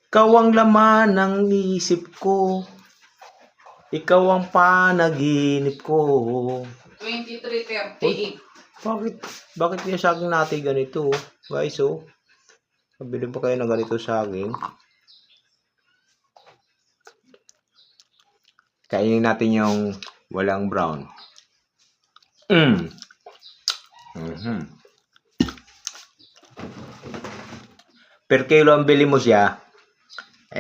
Ikaw ang laman ng isip ko. Ikaw ang panaginip ko. 23:38. Bakit yung saging natin ganito? Guys, oh. Pabili pa kayo ng ganito saging. Kainin natin yung walang brown. Per kilo ang bili mo siya.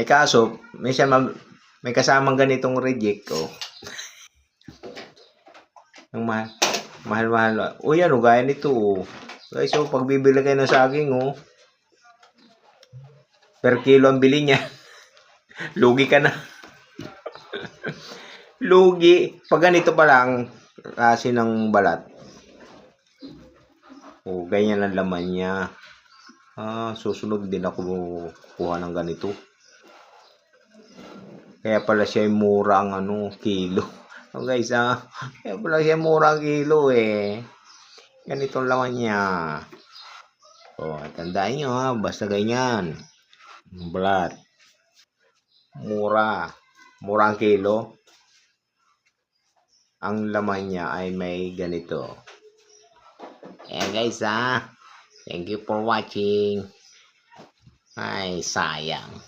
Kaso, may kasamang ganitong reject, oh. Ang mahal. O yan, oh, gaya nito, oh. Guys, so, pag bibili kayo ng saging, oh. Per kilo ang bili niya. Lugi ka na. Lugi. Pag ganito pa lang, kasi ng balat. O, ganyan ang laman niya. Susunod din ako kuha ng ganito. Kaya pala siya mura ang kilo. So guys, kaya pala siya mura ang kilo eh. Ganito ang laman niya. Tandaan nyo basta ganyan. Balat. Mura ang kilo. Ang laman niya ay may ganito. Guys, thank you for watching. Ay, sayang.